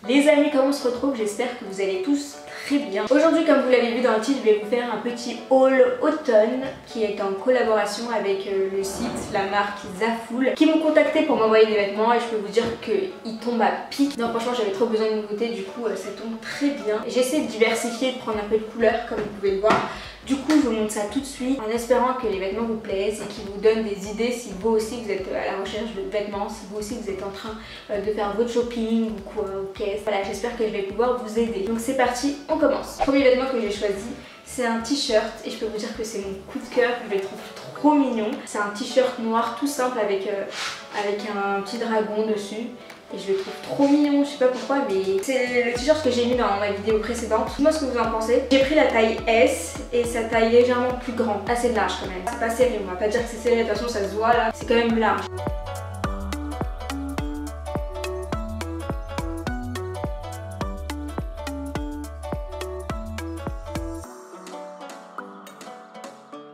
Les amis, comment on se retrouve? J'espère que vous allez tous très bien. Aujourd'hui, comme vous l'avez vu dans le titre, je vais vous faire un petit haul automne qui est en collaboration avec le site, la marque Zaful, qui m'ont contacté pour m'envoyer des vêtements et je peux vous dire qu'ils tombent à pic. Non, franchement, j'avais trop besoin de nouveautés, du coup ça tombe très bien. J'essaie de diversifier, de prendre un peu de couleurs comme vous pouvez le voir. Du coup, je vous montre ça tout de suite en espérant que les vêtements vous plaisent et qu'ils vous donnent des idées si vous aussi vous êtes à la recherche de vêtements, si vous aussi vous êtes en train de faire votre shopping ou quoi, ou caisse. Voilà, j'espère que je vais pouvoir vous aider. Donc c'est parti, on commence. Le premier vêtement que j'ai choisi, c'est un t-shirt et je peux vous dire que c'est mon coup de cœur, je le trouve trop mignon. C'est un t-shirt noir tout simple avec un petit dragon dessus. Et je le trouve trop mignon, je sais pas pourquoi, mais c'est le t-shirt que j'ai mis dans ma vidéo précédente. Dites-moi ce que vous en pensez. J'ai pris la taille S et sa taille légèrement plus grande, assez large quand même. C'est pas serré, on va pas dire que c'est serré, de toute façon ça se voit là, c'est quand même large.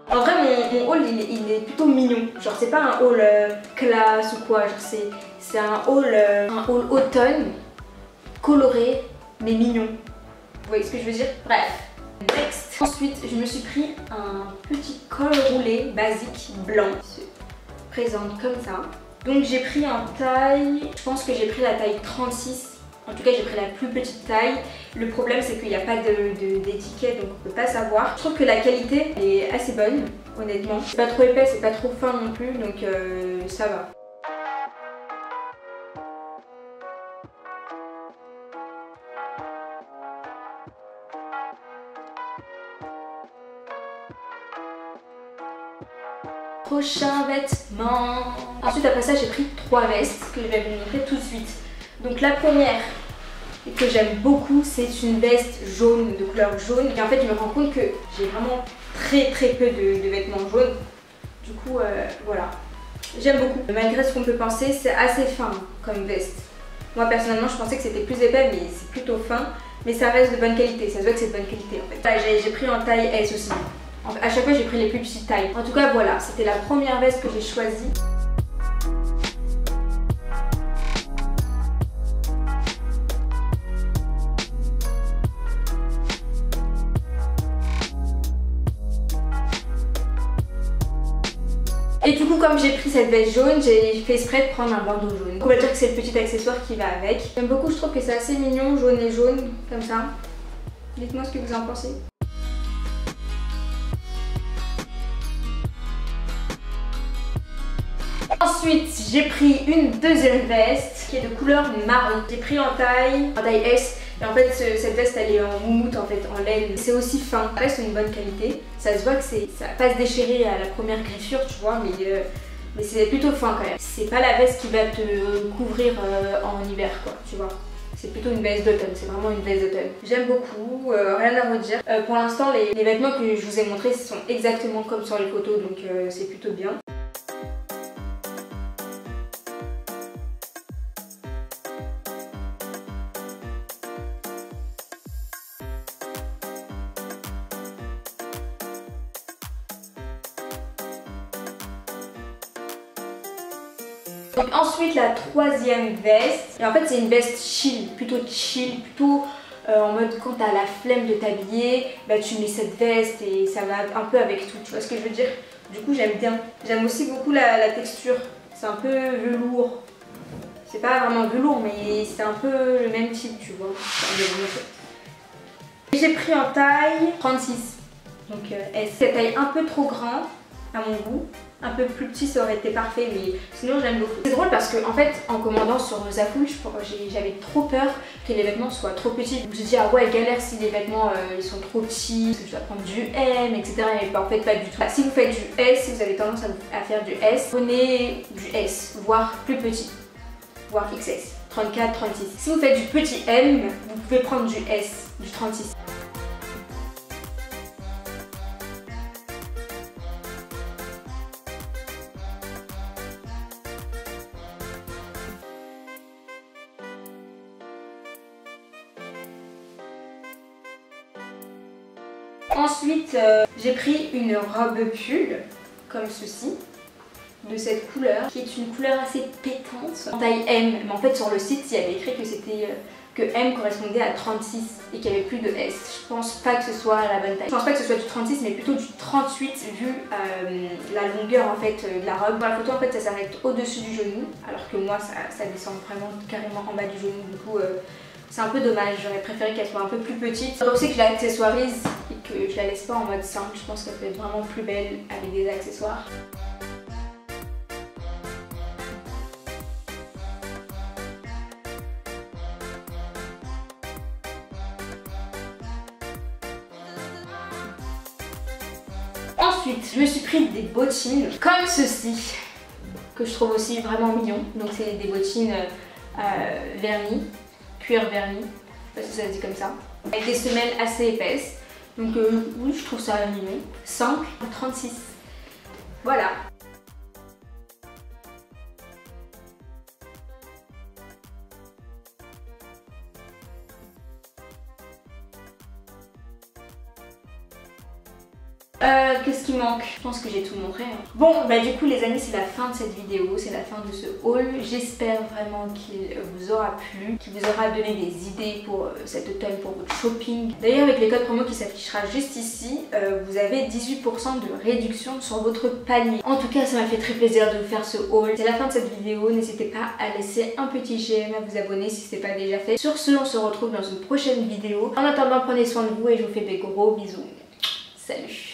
En vrai mon haul il est plutôt mignon, genre c'est pas un haul classe ou quoi, genre c'est un haul automne, coloré mais mignon. Vous voyez ce que je veux dire? Bref, next. Ensuite je me suis pris un petit col roulé basique blanc, il se présente comme ça. Donc j'ai pris en taille, je pense que j'ai pris la taille 36. En tout cas j'ai pris la plus petite taille. Le problème c'est qu'il n'y a pas d'étiquette donc on peut pas savoir. Je trouve que la qualité est assez bonne honnêtement. C'est pas trop épais, c'est pas trop fin non plus donc ça va. Prochain vêtement. Ensuite après ça j'ai pris 3 vestes que je vais vous montrer tout de suite. Donc la première que j'aime beaucoup, c'est une veste jaune, de couleur jaune. Et en fait je me rends compte que j'ai vraiment très peu de vêtements jaunes. Du coup voilà, j'aime beaucoup. Malgré ce qu'on peut penser, c'est assez fin comme veste. Moi personnellement je pensais que c'était plus épais mais c'est plutôt fin. Mais ça reste de bonne qualité, ça se voit que c'est de bonne qualité en fait. Voilà, j'ai pris en taille S aussi. À chaque fois j'ai pris les plus petites tailles. En tout cas voilà, c'était la première veste que j'ai choisie. Et du coup comme j'ai pris cette veste jaune, j'ai fait exprès de prendre un bandeau jaune. On va dire que c'est le petit accessoire qui va avec. J'aime beaucoup, je trouve que c'est assez mignon, jaune et jaune, comme ça. Dites-moi ce que vous en pensez. Ensuite, j'ai pris une deuxième veste qui est de couleur marron. J'ai pris en taille S. Et en fait, cette veste, elle est en moumoute, en fait, en laine. C'est aussi fin. Ça reste une bonne qualité. Ça se voit que ça va pas se déchirer à la première griffure, tu vois, mais c'est plutôt fin quand même. C'est pas la veste qui va te couvrir en hiver, quoi, tu vois. C'est plutôt une veste d'automne, c'est vraiment une veste d'automne. J'aime beaucoup, rien à redire. Pour l'instant, les vêtements que je vous ai montrés sont exactement comme sur les photos, donc c'est plutôt bien. Donc ensuite la troisième veste, et en fait c'est une veste chill, plutôt en mode quand t'as la flemme de t'habiller, bah tu mets cette veste et ça va un peu avec tout, tu vois ce que je veux dire? Du coup j'aime bien. J'aime aussi beaucoup la texture, c'est un peu velours. C'est pas vraiment velours mais c'est un peu le même type, tu vois. J'ai pris en taille 36, donc c'est taille un peu trop grand à mon goût. Un peu plus petit ça aurait été parfait mais sinon j'aime beaucoup. C'est drôle parce que en fait en commandant sur Zaful j'avais trop peur que les vêtements soient trop petits. Je me suis dit ah ouais galère si les vêtements ils sont trop petits, parce que je dois prendre du M etc. Et bah, en fait pas du tout. Si vous faites du S, si vous avez tendance à faire du S, prenez du S, voire plus petit, voire XS, 34, 36. Si vous faites du petit M, vous pouvez prendre du S, du 36. Ensuite, j'ai pris une robe pull comme ceci, de cette couleur, qui est une couleur assez pétante, en taille M. Mais en fait, sur le site, il y avait écrit que c'était que M correspondait à 36 et qu'il n'y avait plus de S. Je pense pas que ce soit la bonne taille. Je pense pas que ce soit du 36 mais plutôt du 38 vu la longueur en fait de la robe. Dans la photo en fait ça s'arrête au-dessus du genou alors que moi ça descend vraiment carrément en bas du genou. Du coup c'est un peu dommage, j'aurais préféré qu'elle soit un peu plus petite. C'est aussi que je l'accessoirise et que je la laisse pas en mode simple. Je pense qu'elle peut être vraiment plus belle avec des accessoires. Ensuite, je me suis pris des bottines comme ceci, que je trouve aussi vraiment mignon. Donc c'est des bottines vernis, cuir verni, parce que ça se dit comme ça, avec des semelles assez épaisses. Donc oui, je trouve ça mignon. 5 à 36. Voilà. Qu'est-ce qui manque? Je pense que j'ai tout montré. Bon, bah du coup les amis, c'est la fin de cette vidéo, c'est la fin de ce haul. J'espère vraiment qu'il vous aura plu, qu'il vous aura donné des idées pour cet automne, pour votre shopping. D'ailleurs avec les codes promo qui s'affichera juste ici, vous avez 18% de réduction sur votre panier. En tout cas, ça m'a fait très plaisir de vous faire ce haul. C'est la fin de cette vidéo, n'hésitez pas à laisser un petit j'aime, à vous abonner si ce n'est pas déjà fait. Sur ce, on se retrouve dans une prochaine vidéo. En attendant, prenez soin de vous et je vous fais des gros bisous. Salut!